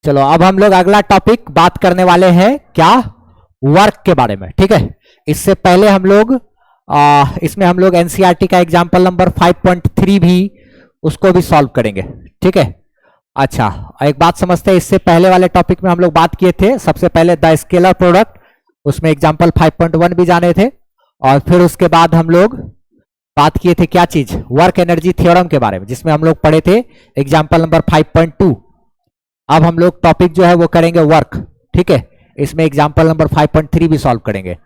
चलो अब हम लोग अगला टॉपिक बात करने वाले हैं क्या, वर्क के बारे में। ठीक है, इससे पहले हम लोग इसमें हम लोग एनसीईआरटी का एग्जांपल नंबर 5.3 भी उसको भी सॉल्व करेंगे। ठीक है, अच्छा एक बात समझते हैं, इससे पहले वाले टॉपिक में हम लोग बात किए थे सबसे पहले द स्केलर प्रोडक्ट, उसमें एग्जांपल 5.1 भी जाने थे, और फिर उसके बाद हम लोग बात किए थे क्या चीज, वर्क एनर्जी थ्योरम के बारे में, जिसमें हम लोग पढ़े थे एग्जांपल नंबर 5.2। अब हम लोग टॉपिक जो है वो करेंगे वर्क। ठीक है, इसमें एग्जांपल नंबर 5.3 भी सॉल्व करेंगे।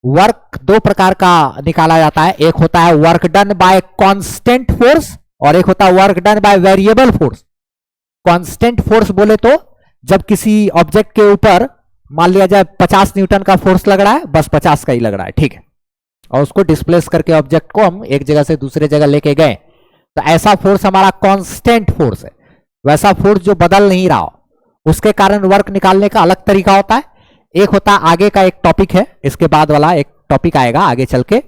वर्क दो प्रकार का निकाला जाता है, एक होता है work done bye constant force और एक होता है work done by variable force. Constant force बोले तो जब किसी ऑब्जेक्ट के ऊपर मान लिया जाए 50 न्यूटन का फोर्स लग रहा है, बस 50 का ही लग रहा है, ठीक है, और उसको डिस्प्लेस करके ऑब्जेक्ट को हम एक जगह से दूसरे जगह लेके गए, तो ऐसा फोर्स हमारा कांस्टेंट फोर्स है। वैसा फोर्स जो बदल नहीं रहा हो, उसके कारण वर्क निकालने का अलग तरीका होता है। एक होता है आगे का एक टॉपिक है, इसके बाद वाला एक टॉपिक आएगा आगे चल के,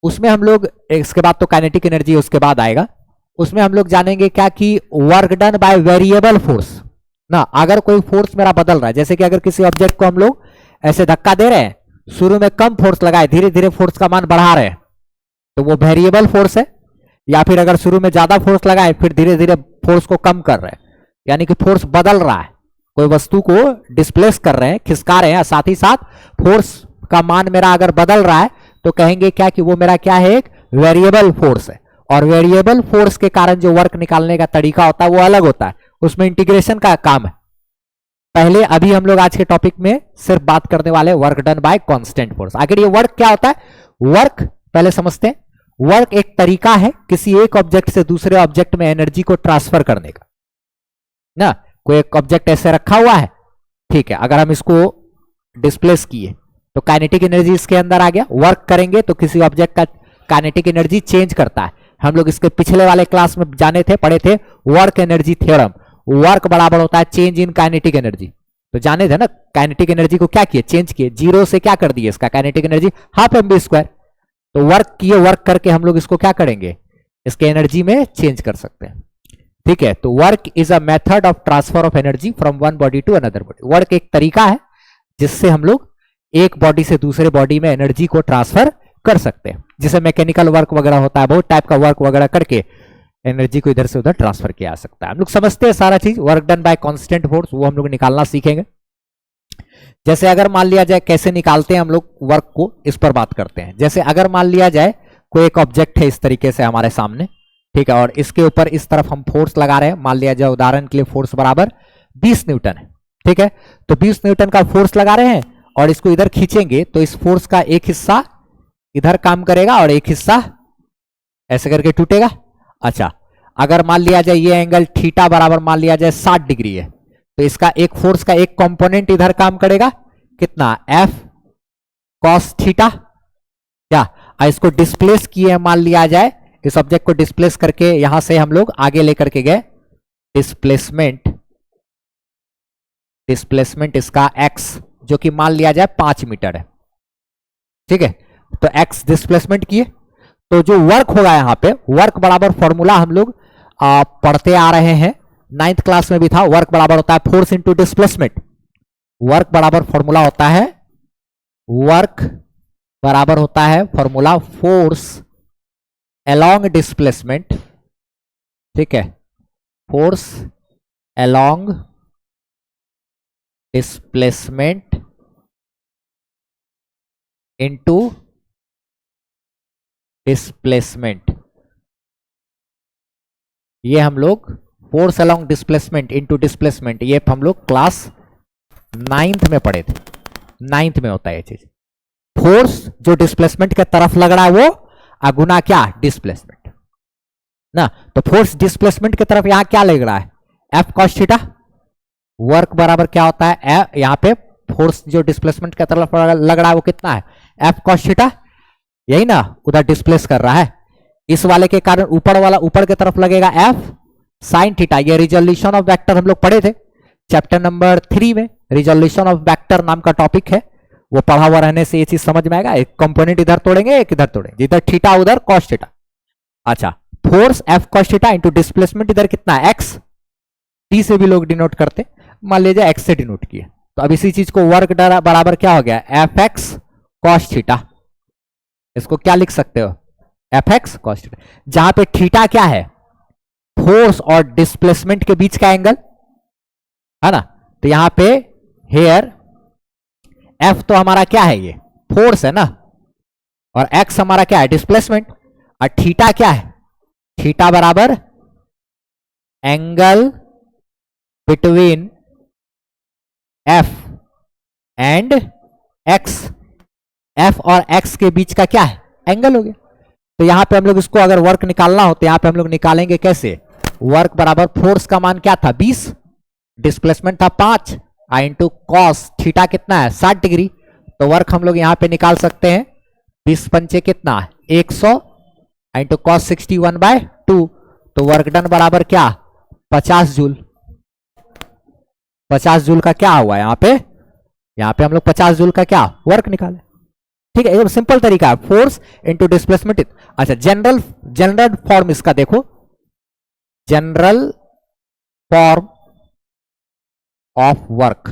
उसमें हम लोग, इसके बाद तो काइनेटिक एनर्जी उसके बाद आएगा, उसमें हम लोग जानेंगे क्या कि work done by variable force ना। अगर कोई फोर्स मेरा बदल रहा है, जैसे कि अगर किसी ऑब्जेक्ट को हम लोग ऐसे धक्का दे रहे हैं, शुरू में कम फोर्स लगाए, धीरे धीरे फोर्स का मान बढ़ा रहे हैं, तो वो वेरिएबल फोर्स है। या फिर अगर शुरू में ज्यादा फोर्स लगाए फिर धीरे धीरे फोर्स को कम कर रहे हैं, यानी कि फोर्स बदल रहा है, कोई वस्तु को डिस्प्लेस कर रहे हैं, खिसका रहे हैं, साथ ही साथ फोर्स का मान मेरा अगर बदल रहा है तो कहेंगे क्या कि वो मेरा क्या है, एक वेरिएबल फोर्स है। और वेरिएबल फोर्स के कारण जो वर्क निकालने का तरीका होता है वो अलग होता है, उसमें इंटीग्रेशन का काम है। पहले अभी हम लोग आज के टॉपिक में सिर्फ बात करने वाले work done bye constant force. आखिर ये वर्क क्या होता है, वर्क पहले समझते हैं। वर्क एक तरीका है किसी एक ऑब्जेक्ट से दूसरे ऑब्जेक्ट में एनर्जी को ट्रांसफर करने का ना। कोई एक ऑब्जेक्ट ऐसे रखा हुआ है, ठीक है, अगर हम इसको डिस्प्लेस किए तो काइनेटिक एनर्जी इसके अंदर आ गया, वर्क करेंगे तो किसी ऑब्जेक्ट का काइनेटिक एनर्जी चेंज करता है। हम लोग इसके पिछले वाले क्लास में जाने थे, पढ़े थे वर्क एनर्जी थ्योरम। वर्क बराबर होता है चेंज इन काइनेटिक एनर्जी, तो जाने थे ना, काइनेटिक एनर्जी को क्या किए, चेंज किए, जीरो से क्या कर दिए, इसका काइनेटिक एनर्जी हाफ mv²। तो वर्क किए, वर्क करके हम लोग इसको क्या करेंगे, इसके एनर्जी में चेंज कर सकते हैं। ठीक है, तो work is a method of transfer of energy from one body to another body. Work एक तरीका है जिससे हम लोग एक बॉडी से दूसरे बॉडी में एनर्जी को ट्रांसफर कर सकते हैं। जिसे मैकेनिकल वर्क वगैरह होता है, बहुत टाइप का वर्क वगैरह करके एनर्जी को इधर से उधर ट्रांसफर किया जा सकता है। हम लोग समझते हैं सारा चीज, work done bye constant force वो हम लोग निकालना सीखेंगे। जैसे अगर मान लिया जाए कैसे निकालते हैं हम लोग वर्क को, इस पर बात करते हैं। जैसे अगर मान लिया जाए कोई एक ऑब्जेक्ट है इस तरीके से हमारे सामने, ठीक है, और इसके ऊपर इस तरफ हम फोर्स लगा रहे हैं, मान लिया जाए उदाहरण के लिए फोर्स बराबर 20 न्यूटन है। ठीक है, तो 20 न्यूटन का फोर्स लगा रहे हैं और इसको इधर खींचेंगे तो इस फोर्स का एक हिस्सा इधर काम करेगा और एक हिस्सा ऐसे करके टूटेगा। अच्छा, अगर मान लिया जाए ये एंगल थीटा बराबर मान लिया जाए 60 डिग्री है, तो इसका एक फोर्स का एक कंपोनेंट इधर काम करेगा, कितना, F cos थीटा। क्या इसको डिस्प्लेस किए, मान लिया जाए इस ऑब्जेक्ट को डिस्प्लेस करके यहां से हम लोग आगे लेकर के गए, डिस्प्लेसमेंट इसका x जो कि मान लिया जाए 5 मीटर है। ठीक है, तो x डिस्प्लेसमेंट किए, तो जो वर्क होगा यहां पे, वर्क बराबर फॉर्मूला हम लोग पढ़ते आ रहे हैं, 9th क्लास में भी था। वर्क बराबर होता है फोर्स इंटू डिस्प्लेसमेंट। वर्क बराबर फॉर्मूला होता है, वर्क बराबर होता है फॉर्मूला फोर्स अलोंग डिस्प्लेसमेंट। ठीक है, force along displacement into displacement. ये हम लोग force along displacement into displacement, ये हम लोग क्लास 9th में पढ़े थे। 9th में होता है ये चीज, फोर्स जो डिस्प्लेसमेंट के तरफ लग रहा है वो अगुना क्या, डिस्प्लेसमेंट ना। तो फोर्स डिस्प्लेसमेंट की तरफ यहां क्या लग रहा है, F cos थीटा। वर्क बराबर क्या होता है, यहां पे फोर्स जो डिस्प्लेसमेंट की तरफ लग रहा है वो कितना है, F cos थीटा, यही ना, उधर डिस्प्लेस कर रहा है, इस वाले के कारण ऊपर वाला ऊपर की तरफ लगेगा F sin थीटा। ये रिजोल्यूशन ऑफ वेक्टर हम लोग पढ़े थे चैप्टर नंबर 3 में, रिजोल्यूशन ऑफ वेक्टर नाम का टॉपिक है, वो पढ़ा हुआ रहने से ये चीज समझ में आएगा। एक कंपोनेंट इधर तोड़ेंगे, एक इधर तोड़ेंगे, इधर थीटा उधर cos थीटा। अच्छा, force F cos theta into displacement इधर कितना है, x, t से भी लोग डिनोट करते, मान लीजिए x से डिनोट किए, तो अब इसी चीज को वर्क बराबर क्या हो गया, एफ एक्स कॉस थीटा। इसको क्या लिख सकते हो, एफ एक्स कॉस थीटा, जहां पे थीटा क्या है, फोर्स और डिस्प्लेसमेंट के बीच का एंगल है ना। तो यहां पे हेयर एफ तो हमारा क्या है, ये फोर्स है ना, और एक्स हमारा क्या है, डिस्प्लेसमेंट, और थीटा क्या है, थीटा बराबर angle between F and x, F और एक्स के बीच का क्या है, एंगल हो गया। तो यहां पे हम लोग इसको अगर वर्क निकालना हो तो यहां पे हम लोग निकालेंगे कैसे, वर्क बराबर फोर्स का मान क्या था 20, डिस्प्लेसमेंट था 5, इंटू कॉस थीटा कितना है 60 डिग्री। तो वर्क हम लोग यहां पे निकाल सकते हैं 20 पंचे कितना 100 इंटू कॉस 61/2। तो वर्क डन बराबर क्या 50 जूल। 50 जूल का क्या हुआ यहां पे हम लोग 50 जूल का क्या वर्क निकाले। ठीक है, ये सिंपल तरीका है, फोर्स इंटू डिस्प्लेसमेंट। अच्छा, जनरल फॉर्म इसका देखो, general form of work,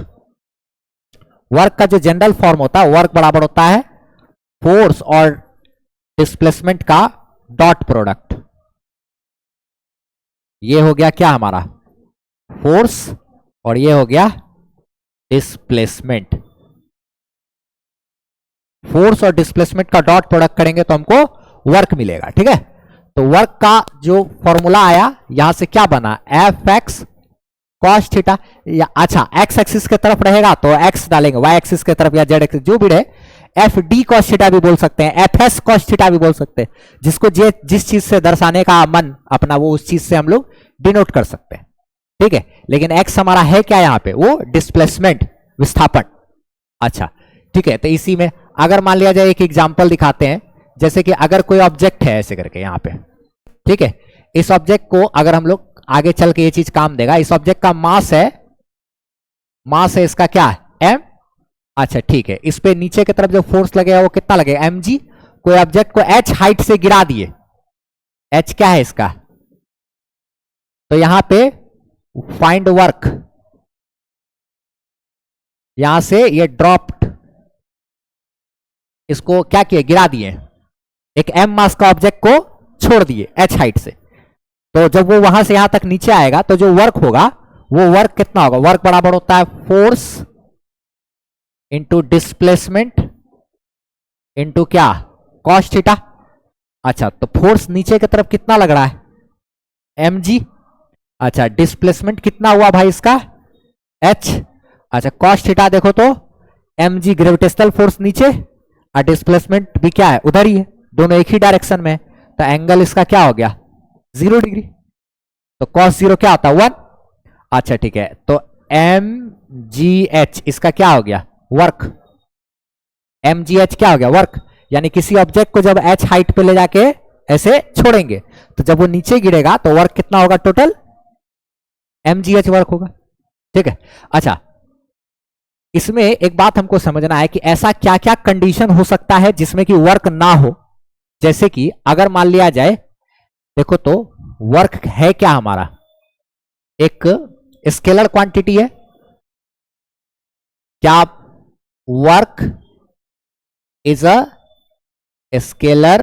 work का जो जनरल फॉर्म होता है, वर्क बराबर होता है फोर्स और डिस्प्लेसमेंट का डॉट प्रोडक्ट। ये हो गया क्या हमारा फोर्स और ये हो गया डिस्प्लेसमेंट। फोर्स और डिस्प्लेसमेंट का डॉट प्रोडक्ट करेंगे तो हमको वर्क मिलेगा। ठीक है, तो वर्क का जो फॉर्मूला आया यहां से क्या बना, एफ एक्स कॉस थीटा। अच्छा, एक्स एक्सिस के तरफ रहेगा तो एक्स डालेंगे, वाई एक्सिस के तरफ या जेड एक्सिस जो भी रहे, एफ डी कॉस थीटा भी बोल सकते हैं, एफ एस कॉस थीटा भी बोल सकते हैं, जिसको जिस चीज से दर्शाने का मन अपना वो उस चीज से हम लोग डिनोट कर सकते हैं। ठीक है, लेकिन एक्स हमारा है क्या यहाँ पे, वो डिस्प्लेसमेंट, विस्थापन। अच्छा ठीक है, तो इसी में अगर मान लिया जाए एक एग्जांपल दिखाते हैं, जैसे कि अगर कोई ऑब्जेक्ट है ऐसे करके यहाँ पे, ठीक है, इस ऑब्जेक्ट को अगर हम लोग आगे चल के ये चीज काम देगा, इस ऑब्जेक्ट का मास है इसका क्या है एम। अच्छा ठीक है, इस पे नीचे की तरफ जो फोर्स लगेगा वो कितना लगेगा एम जी। कोई ऑब्जेक्ट को एच हाइट से गिरा दिए, एच क्या है इसका, तो यहां पे फाइंड वर्क, यहां से ये ड्रॉप्ड, इसको क्या किए गिरा दिए, एक एम मास का ऑब्जेक्ट को छोड़ दिए एच हाइट से। तो जब वो वहां से यहां तक नीचे आएगा तो जो वर्क होगा वो वर्क कितना होगा, वर्क बराबर होता है फोर्स इंटू डिस्प्लेसमेंट इंटू क्या कॉस थीटा। अच्छा, तो फोर्स नीचे की तरफ कितना लग रहा है एम जी। अच्छा, डिस्प्लेसमेंट कितना हुआ भाई इसका एच। अच्छा, कॉस थीटा देखो तो एम जी ग्रेविटेशनल फोर्स नीचे और डिस्प्लेसमेंट भी क्या है उधर ही है, दोनों एक ही डायरेक्शन में है, तो एंगल इसका क्या हो गया 0 डिग्री। तो कॉस 0 क्या होता है 1। अच्छा ठीक है, तो एम जी एच इसका क्या हो गया वर्क, एम जी एच क्या हो गया वर्क। यानी किसी ऑब्जेक्ट को जब एच हाइट पे ले जाके ऐसे छोड़ेंगे तो जब वो नीचे गिरेगा तो वर्क कितना होगा total M G H work होगा। ठीक है, अच्छा इसमें एक बात हमको समझना है कि ऐसा क्या क्या कंडीशन हो सकता है जिसमें कि वर्क ना हो। जैसे कि अगर मान लिया जाए, देखो तो वर्क है क्या हमारा, एक स्केलर क्वांटिटी है क्या, work is a scalar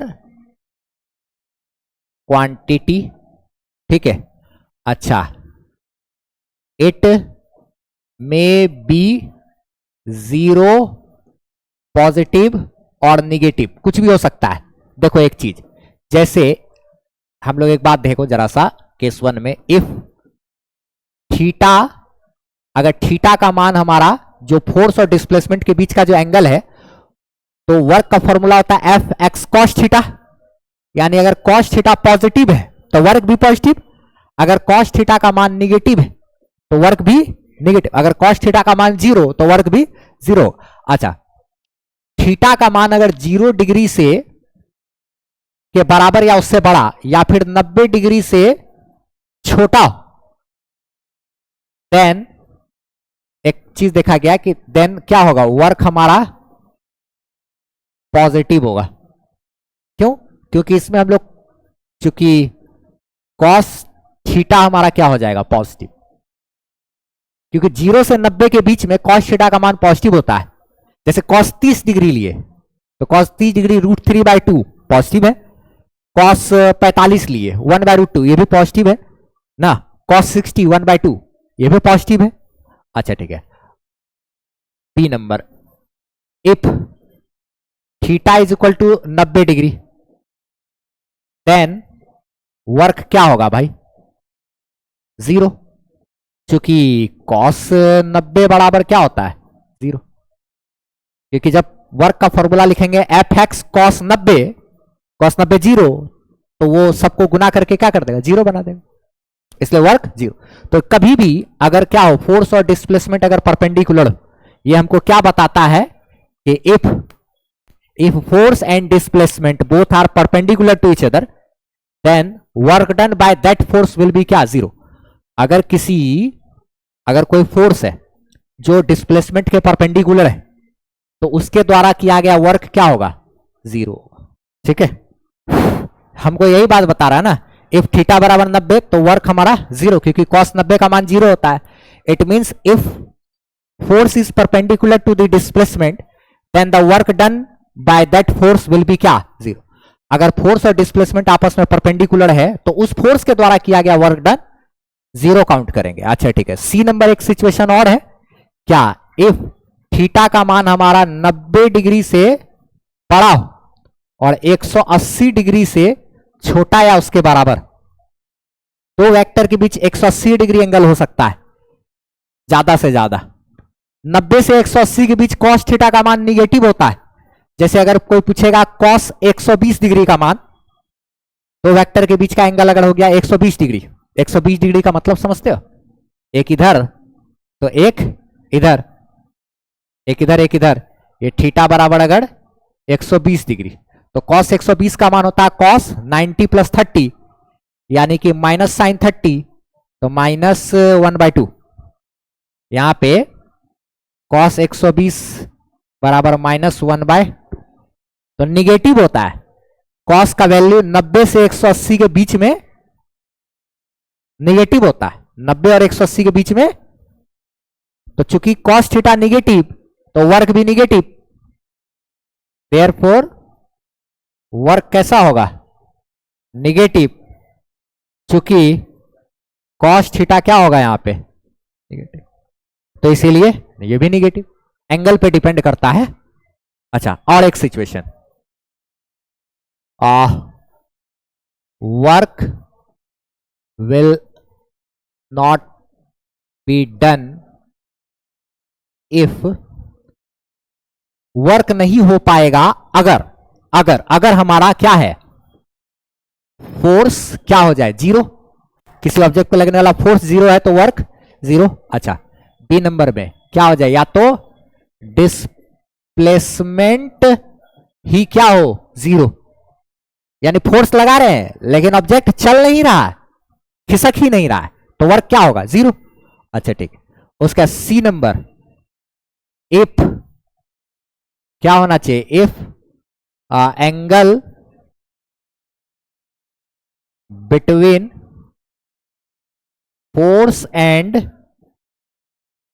quantity. ठीक है, अच्छा इट मे बी 0 पॉजिटिव और निगेटिव, कुछ भी हो सकता है। देखो एक चीज, जैसे हम लोग एक बात देखो जरा सा केस 1 में, इफ थीटा, अगर थीटा का मान हमारा जो फोर्स और डिस्प्लेसमेंट के बीच का जो एंगल है, तो वर्क का फॉर्मूला होता है एफ एक्स कॉस थीटा। यानी अगर कॉस थीटा पॉजिटिव है तो वर्क भी पॉजिटिव, अगर कॉस थीटा का मान निगेटिव है तो वर्क भी निगेटिव, अगर कॉस थीटा का मान 0 तो वर्क भी 0। अच्छा, थीटा का मान अगर 0 डिग्री से के बराबर या उससे बड़ा या फिर 90 डिग्री से छोटा, देन एक चीज देखा गया कि देन क्या होगा वर्क हमारा पॉजिटिव होगा। क्यों, क्योंकि इसमें हम लोग चूंकि कॉस थीटा हमारा क्या हो जाएगा पॉजिटिव, क्योंकि 0 से 90 के बीच में cos थीटा का मान पॉजिटिव होता है। जैसे cos 30 डिग्री लिए तो cos 30 डिग्री √3/2 पॉजिटिव है। cos 45 लिए 1/√2 ये भी पॉजिटिव है ना। cos 60 1/2 ये भी पॉजिटिव है। अच्छा ठीक है, B number, if theta is equal to 90 degree then work क्या होगा भाई? 0, क्योंकि cos 90 बराबर क्या होता है? 0। क्योंकि जब वर्क का फॉर्मूला लिखेंगे fx cos 90 0, तो वो सबको गुना करके क्या कर देगा? 0 बना देगा, इसलिए वर्क 0। तो कभी भी अगर क्या हो, फोर्स और डिस्प्लेसमेंट अगर परपेंडिकुलर, ये हमको क्या बताता है कि if force and displacement both are perpendicular to each other then work done by that force will be क्या? 0। अगर कोई फोर्स है जो डिस्प्लेसमेंट के परपेंडिकुलर है तो उसके द्वारा किया गया वर्क क्या होगा? 0। ठीक है, हमको यही बात बता रहा है ना, इफ थीटा बराबर 90 तो वर्क हमारा 0, क्योंकि cos 90 का मान 0 होता है। It means if force is perpendicular to the displacement then the work done by that force will be क्या? 0। अगर फोर्स और डिस्प्लेसमेंट आपस में परपेंडिकुलर है तो उस फोर्स के द्वारा किया गया वर्क डन 0 काउंट करेंगे। अच्छा ठीक है, सी नंबर एक सिचुएशन और है क्या? इफ थीटा का मान हमारा 90 डिग्री से बड़ा हो और 180 डिग्री से छोटा या उसके बराबर, दो वेक्टर के बीच 180 डिग्री एंगल हो सकता है ज्यादा से ज्यादा। 90 से 180 के बीच cos थीटा का मान निगेटिव होता है। जैसे अगर कोई पूछेगा cos 120 डिग्री का मान, दो वेक्टर के बीच का एंगल अगर हो गया 120 डिग्री, 120 डिग्री का मतलब समझते हो? एक इधर तो एक इधर, एक इधर एक इधर, ये थीटा बराबर अगर 120 डिग्री तो cos 120 का मान होता है cos 90 + 30, यानी कि माइनस साइन 30, तो -1/2। यहां पे cos 120 बराबर -1/2, तो निगेटिव होता है। cos का वैल्यू 90 से 180 के बीच में निगेटिव होता है, 90 और 180 के बीच में। तो चूंकि cos थीटा निगेटिव तो वर्क भी निगेटिव, देयरफॉर वर्क कैसा होगा? निगेटिव, चूंकि cos थीटा क्या होगा यहां पे? निगेटिव, तो इसीलिए ये भी निगेटिव, एंगल पे डिपेंड करता है। अच्छा, और एक situation, work will not be done if, work नहीं हो पाएगा अगर अगर हमारा क्या है? फोर्स क्या हो जाए? 0। किसी ऑब्जेक्ट पे लगने वाला फोर्स 0 है तो वर्क 0। अच्छा, बी नंबर में क्या हो जाए? या तो डिस्प्लेसमेंट ही क्या हो? 0, यानी फोर्स लगा रहे हैं लेकिन ऑब्जेक्ट चल नहीं रहा है, खिसक ही नहीं रहा है, तो वर्क क्या होगा? 0। अच्छा ठीक है, उसका सी नंबर, इफ क्या होना चाहिए? If angle between force and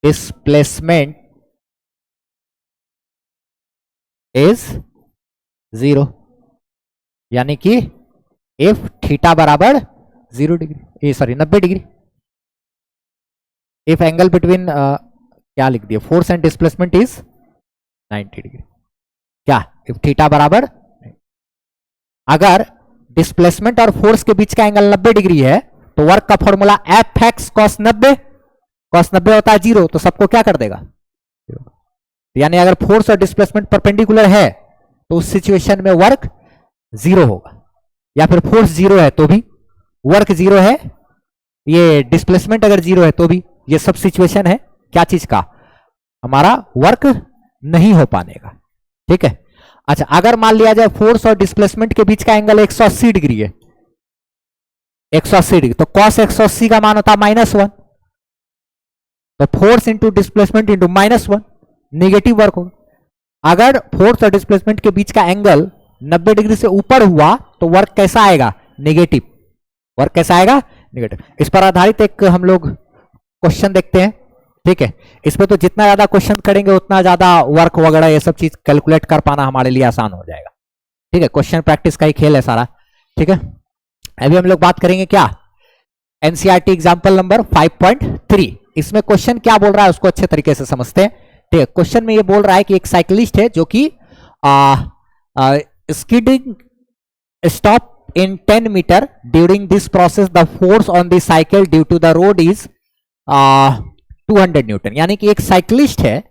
displacement is 0, यानी कि इफ थीटा बराबर 0 degree, sorry 90 degree, if angle between क्या लिख दिया? Force and displacement is 90 degree, क्या? इफ थीटा बराबर, अगर डिस्प्लेसमेंट और फोर्स के बीच का एंगल 90 डिग्री है तो वर्क का फॉर्मूला fx cos 90, cos 90 होता है 0, तो सबको क्या कर देगा? यानी अगर फोर्स और डिस्प्लेसमेंट परपेंडिकुलर है तो उस सिचुएशन में वर्क 0 होगा, या फिर फोर्स 0 है तो भी वर्क 0 है, ये डिस्प्लेसमेंट अगर 0 है तो भी। ये सब सिचुएशन है क्या चीज का? हमारा वर्क नहीं हो पाने का। ठीक है, अच्छा, अगर मान लिया जाए फोर्स और डिस्प्लेसमेंट के बीच का एंगल 180 डिग्री है, 180 डिग्री, तो cos 180 का मान होता है -1, तो force into displacement into -1, negative work होगा। अगर फोर्स और डिस्प्लेसमेंट के बीच का एंगल 90 डिग्री से ऊपर हुआ तो वर्क कैसा आएगा? नेगेटिव। वर्क कैसा आएगा? नेगेटिव। इस पर आधारित एक हम लोग क्वेश्चन देखते हैं। ठीक है, इस पे तो जितना ज्यादा क्वेश्चन करेंगे उतना ज्यादा वर्क वगैरह ये सब चीज कैलकुलेट कर पाना हमारे लिए आसान हो जाएगा। ठीक है, क्वेश्चन प्रैक्टिस का ही खेल है सारा। ठीक है, अभी हम लोग बात करेंगे क्या, एनसीईआरटी एग्जाम्पल नंबर 5.3। इसमें क्वेश्चन क्या बोल रहा है उसको अच्छे तरीके से समझते हैं। ठीक है, क्वेश्चन में ये बोल रहा है कि एक साइकिलिस्ट है जो कि skidding stop in 10 meter. During this process the force on the cycle due to the road is 200 Newton. यानी कि एक साइकिलिस्ट है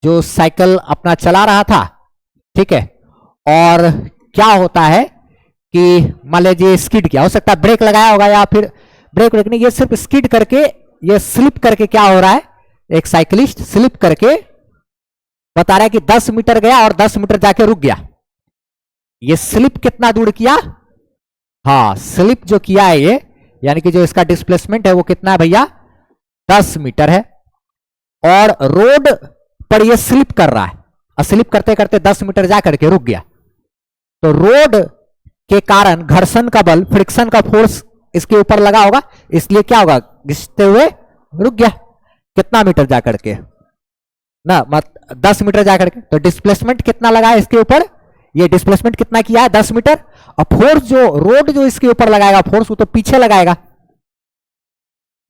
जो साइकिल अपना चला रहा था, ठीक है, और क्या होता है कि मान लीजिए स्किड किया, हो सकता है ब्रेक लगाया होगा या फिर ब्रेक नहीं, ये सिर्फ स्किड करके, ये स्लिप करके क्या हो रहा है, एक साइकिलिस्ट स्लिप करके बता रहा है कि 10 मीटर गया और 10 मीटर जाके रुक गया। ये स्लिप कितना दूर किया, हाँ स्लिप जो किया है ये, यानी कि जो इसका डिस्प्लेसमेंट है वो कितना है भैया, 10 मीटर है, और रोड पर ये स्लिप कर रहा है, और स्लिप करते करते 10 मीटर जा करके रुक गया। तो रोड के कारण घर्षण का बल, फ्रिक्शन का फोर्स इसके ऊपर लगा होगा, इसलिए क्या होगा, घिसते हुए रुक गया। कितना मीटर जा करके ना, 10 मीटर जा करके, तो डिस्प्लेसमेंट कितना लगा है इसके ऊपर, ये डिस्प्लेसमेंट कितना किया है, 10 मीटर। और फोर्स जो रोड जो इसके ऊपर लगाएगा फोर्स, वो तो पीछे लगाएगा,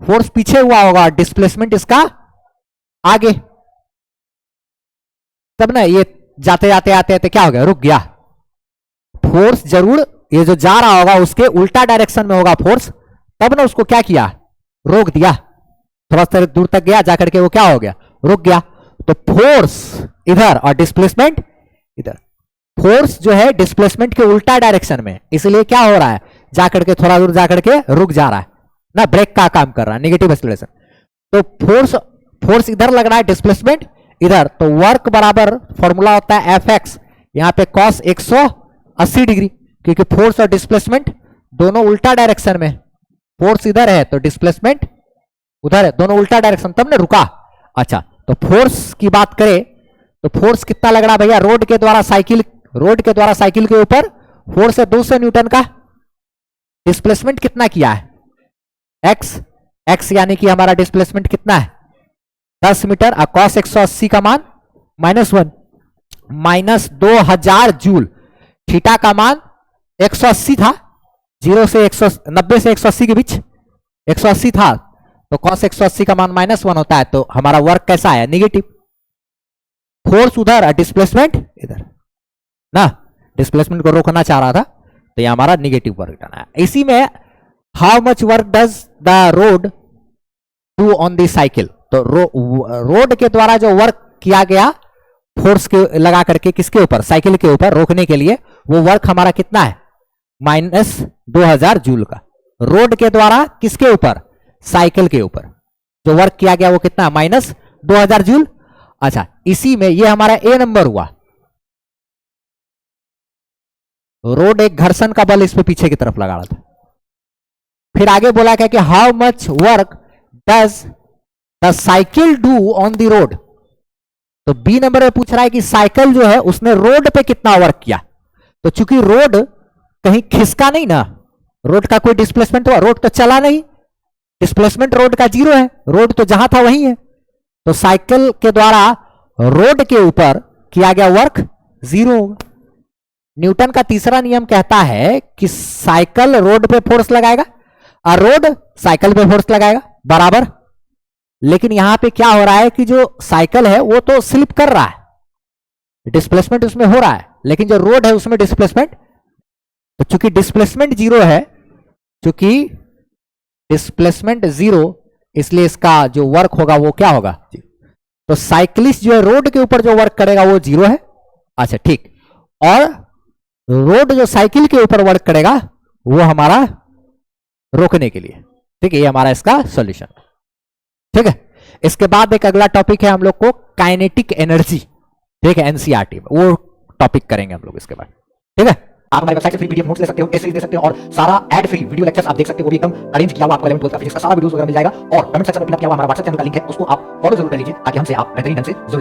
फोर्स पीछे हुआ होगा, डिस्प्लेसमेंट इसका आगे, तब ना ये जाते जाते आते आते क्या हो गया, रुक गया। फोर्स जरूर ये जो जा रहा होगा उसके उल्टा डायरेक्शन में होगा फोर्स, तब ना उसको क्या किया, रोक दिया, थोड़ा सा दूर तक गया, जाकर के वो क्या हो गया, रुक गया। तो फोर्स इधर और डिस्प्लेसमेंट इधर, फोर्स जो है डिस्प्लेसमेंट के उल्टा डायरेक्शन में, इसलिए क्या हो रहा है, जाकर के थोड़ा दूर जाकर के रुक जा रहा है ना, ब्रेक का काम कर रहा है, नेगेटिव एक्सीलरेशन। तो फोर्स इधर लग रहा है, डिस्प्लेसमेंट इधर, तो वर्क बराबर फॉर्मूला होता है एफ एक्स, यहां पे कॉस 180 डिग्री, क्योंकि फोर्स और डिस्प्लेसमेंट दोनों उल्टा डायरेक्शन में, फोर्स इधर है तो डिस्प्लेसमेंट उधर है, दोनों उल्टा डायरेक्शन, तब ने रुका। अच्छा, तो फोर्स की बात करें तो फोर्स कितना लग रहा है भैया, रोड के द्वारा साइकिल के ऊपर फोर्स है 200 न्यूटन का, डिस्प्लेसमेंट कितना किया है, एक्स यानी कि हमारा डिस्प्लेसमेंट कितना है 10 मीटर, और कॉस 180 का मान -1 -2000 जूल, थीटा का मान 180 था, 0 से 190 से 180 के बीच 180 था, तो कॉस 180 का मान -1 होता है, तो हमारा वर्क कैसा है, नेगेटिव। फोर्स उधर और डिस्प्लेसमेंट इधर ना, डिस्प्लेसमेंट को रोकना चाह रहा था, तो ये हमारा नेगेटिव वर्क डन है। इसी में how much work does the road do on the cycle, तो रोड के द्वारा जो वर्क किया गया फोर्स के लगा करके किसके ऊपर, साइकिल के ऊपर रोकने के लिए, वो वर्क हमारा कितना है, -2000 जूल का। रोड के द्वारा किसके ऊपर, साइकिल के ऊपर जो वर्क किया गया वो कितना, -2000 जूल। अच्छा, इसी में ये हमारा ए नंबर हुआ, रोड एक घर्षण का बल इस पे पीछे की तरफ लगा रहा था। फिर आगे बोला क्या कि how much work does the cycle do on the road, तो बी नंबर में पूछ रहा है कि साइकिल जो है उसने रोड पे कितना वर्क किया। तो चूंकि रोड कहीं खिसका नहीं ना, रोड का कोई डिस्प्लेसमेंट हुआ, रोड तो चला नहीं, डिस्प्लेसमेंट रोड का 0 है, रोड तो जहां था वहीं है, तो साइकिल के द्वारा रोड के ऊपर किया गया वर्क 0 होगा। न्यूटन का तीसरा नियम कहता है कि साइकिल रोड पे फोर्स लगाएगा और रोड साइकिल पे फोर्स लगाएगा बराबर। लेकिन यहां पे क्या हो रहा है कि जो साइकिल है वो तो स्लिप कर रहा है, डिस्प्लेसमेंट उसमें हो रहा है, लेकिन जो रोड है उसमें डिस्प्लेसमेंट, तो चूंकि डिस्प्लेसमेंट 0 है, चूंकि डिस्प्लेसमेंट 0, इसलिए इसका जो वर्क होगा वो क्या होगा, तो साइकिलिस्ट जो है रोड के ऊपर जो वर्क करेगा वो 0 है। अच्छा ठीक, और रोड जो साइकिल के ऊपर वर्क करेगा वो हमारा रोकने के लिए, ठीक है, ये हमारा इसका सॉल्यूशन, ठीक है। इसके बाद एक अगला टॉपिक है हम लोग को काइनेटिक एनर्जी, ठीक है, एनसीईआरटी में वो टॉपिक करेंगे हम लोग इसके बाद, ठीक है। आप हमारी वेबसाइट से फ्री पीडीएफ नोट्स ले सकते हो, एसेज दे सकते हो, और सारा एड फ्री वीडियो लेक्चर्स आप देख सकते हो, वो भी एकदम अरेंज किया हुआ आपको 11th 12th का फिजिक्स का सारा वीडियोस वगैरह मिल जाएगा। और कमेंट सेक्शन में पिन किया हुआ हमारा व्हाट्सएप चैनल का लिंक है, उसको आप फॉलो जरूर कर लीजिए ताकि हमसे आप बेहतरीन ढंग से जुड़